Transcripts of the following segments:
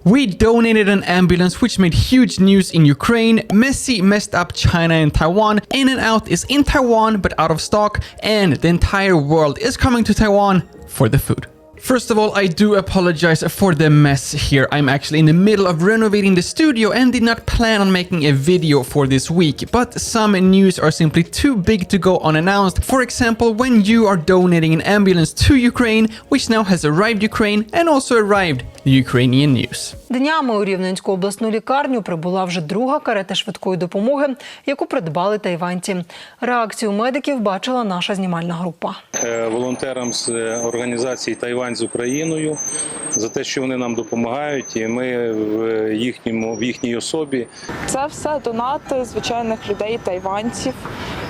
We donated an ambulance which made huge news in Ukraine, Messi messed up China and Taiwan, In-N-Out is in Taiwan but out of stock, and the entire world is coming to Taiwan for the food. First of all, I do apologize for the mess here. I'm actually in the middle of renovating the studio and did not plan on making a video for this week, but some news are simply too big to go unannounced. For example, when you are donating an ambulance to Ukraine, which now has arrived Ukraine and also arrived the Ukrainian news. Днями у Рівненську обласну лікарню прибула вже друга карета швидкої допомоги, яку придбали тайванці. Реакцію медиків бачила наша знімальна група. Волонтерам з організації «Тайвань з Україною» за те, що вони нам допомагають, і ми в їхній особі. Це все донати звичайних людей, тайванців.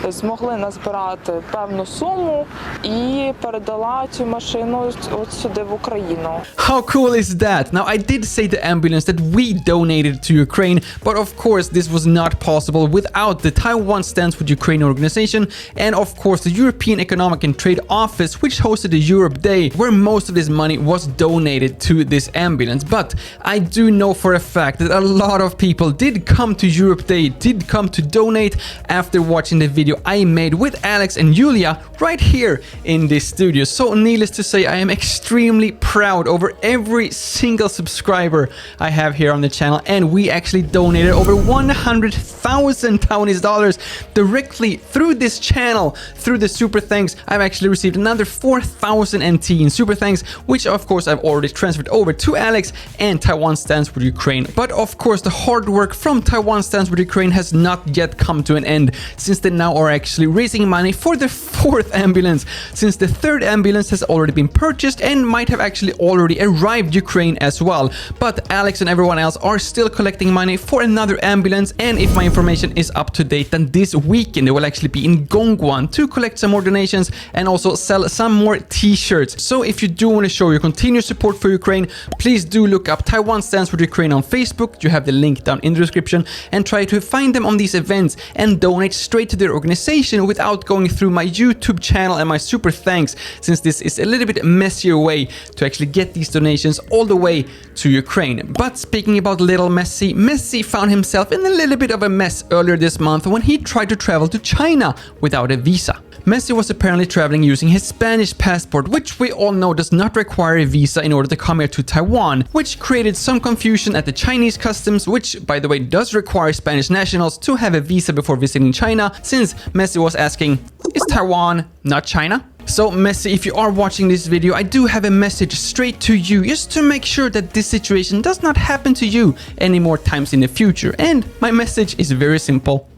Змогли назбирати певну суму і передала цю машину от сюди в Україну. How cool is that? Now, I did say the ambulance that we donated to Ukraine, but of course this was not possible without the Taiwan Stands With Ukraine organization and of course the European Economic and Trade Office, which hosted the Europe Day, where most of this money was donated to this ambulance. But I do know for a fact that a lot of people did come to Europe Day, did come to donate after watching the video I made with Alex and Julia right here in this studio. So needless to say, I am extremely proud over every single subscriber I have here on the channel, and we actually donated over 100,000 Taiwanese dollars directly through this channel. Through the super thanks, I've actually received another 4,000 NT in super thanks, which of course I've already transferred over to Alex and Taiwan Stands With Ukraine. But of course the hard work from Taiwan Stands With Ukraine has not yet come to an end, since they now are actually raising money for the fourth ambulance, since the third ambulance has already been purchased and might have actually already arrived Ukraine as well. But Alex and everyone else are still collecting money for another ambulance, and if my information is up to date, then this weekend they will actually be in Gongguan to collect some more donations and also sell some more t-shirts. So if you do want to show your continued support for Ukraine, please do look up Taiwan Stands With Ukraine on Facebook. You have the link down in the description, and try to find them on these events and donate straight to their organization without going through my YouTube channel and my super thanks, since this is a little bit messier way to actually get these donations all the way to Ukraine. But speaking about little Messi, Messi found himself in a little bit of a mess earlier this month when he tried to travel to China without a visa. Messi was apparently traveling using his Spanish passport, which we all know does not require a visa in order to come here to Taiwan, which created some confusion at the Chinese customs, which by the way does require Spanish nationals to have a visa before visiting China, since Messi was asking, is Taiwan not China? So Messi, if you are watching this video, I do have a message straight to you, just to make sure that this situation does not happen to you any more times in the future. And my message is very simple.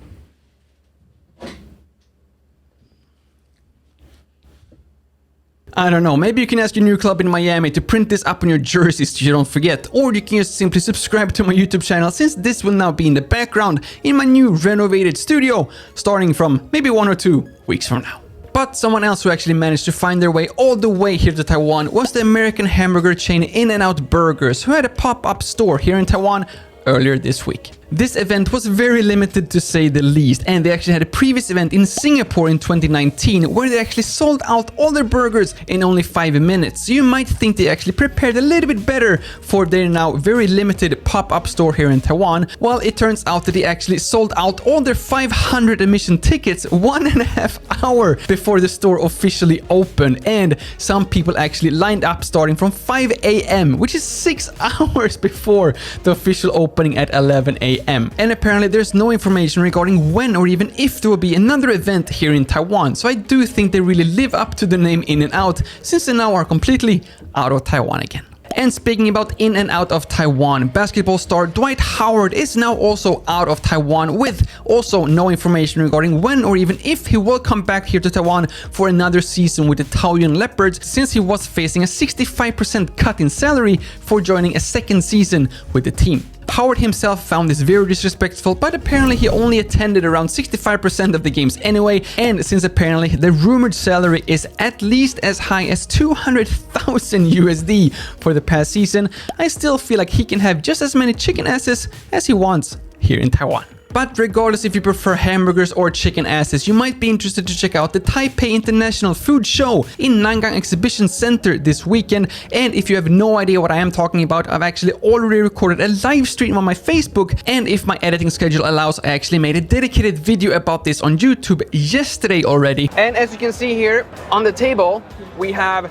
I don't know, maybe you can ask your new club in Miami to print this up on your jerseys so you don't forget, or you can just simply subscribe to my YouTube channel, since this will now be in the background in my new renovated studio, starting from maybe 1 or 2 weeks from now. But someone else who actually managed to find their way all the way here to Taiwan was the American hamburger chain In-N-Out Burgers, who had a pop-up store here in Taiwan earlier this week. This event was very limited to say the least, and they actually had a previous event in Singapore in 2019 where they actually sold out all their burgers in only 5 minutes. So you might think they actually prepared a little bit better for their now very limited pop-up store here in Taiwan. Well, it turns out that they actually sold out all their 500 admission tickets 1.5 hours before the store officially opened, and some people actually lined up starting from 5 a.m., which is 6 hours before the official opening at 11 a.m. And apparently there's no information regarding when or even if there will be another event here in Taiwan. So I do think they really live up to the name In-N-Out, since they now are completely out of Taiwan again. And speaking about in and out of Taiwan, basketball star Dwight Howard is now also out of Taiwan, with also no information regarding when or even if he will come back here to Taiwan for another season with the Taoyuan Leopards, since he was facing a 65% cut in salary for joining a second season with the team. Howard himself found this very disrespectful, but apparently he only attended around 65% of the games anyway, and since apparently the rumored salary is at least as high as 200,000 USD for the past season, I still feel like he can have just as many chicken asses as he wants here in Taiwan. But regardless if you prefer hamburgers or chicken asses, you might be interested to check out the Taipei International Food Show in Nangang Exhibition Center this weekend. And if you have no idea what I am talking about, I've actually already recorded a live stream on my Facebook, and if my editing schedule allows, I actually made a dedicated video about this on YouTube yesterday already. And as you can see here on the table, we have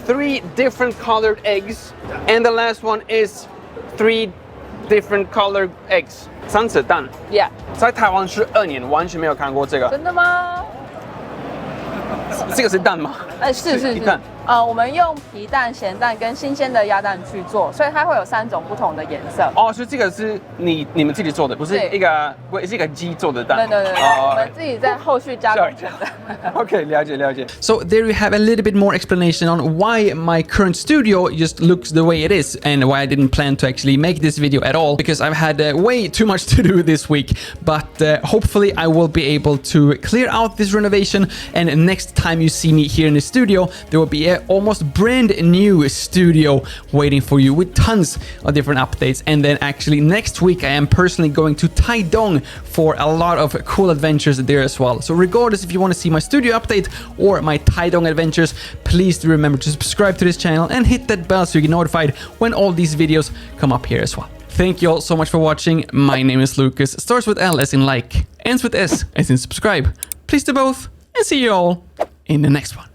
3 different colored eggs, and the last one is 3 different colored eggs. 3子蛋 Yeah. 在台湾是2年，完全没有看过这个。真的吗？这个是蛋吗？是皮蛋。我们用皮蛋、咸蛋跟新鲜的鸭蛋去做，所以它会有3种不同的颜色。哦，所以这个是你们自己做的，不是一个是一个鸡做的蛋。对，我们自己在后续加工成的。Okay, 了解。So there you have a little bit more explanation on why my current studio just looks the way it is, and why I didn't plan to actually make this video at all, because I've had way too much to do this week. But hopefully I will be able to clear out this renovation, and next time you see me here in the studio, there will be a almost brand new studio waiting for you with tons of different updates. And then actually next week I am personally going to Taiwan for a lot of cool adventures there as well. So regardless if you want to see my studio update or my Taiwan adventures, please do remember to subscribe to this channel and hit that bell so you get notified when all these videos come up here as well. Thank you all so much for watching. My name is Lukas. Starts with L as in like, ends with S as in subscribe. Please do both, and see you all in the next one.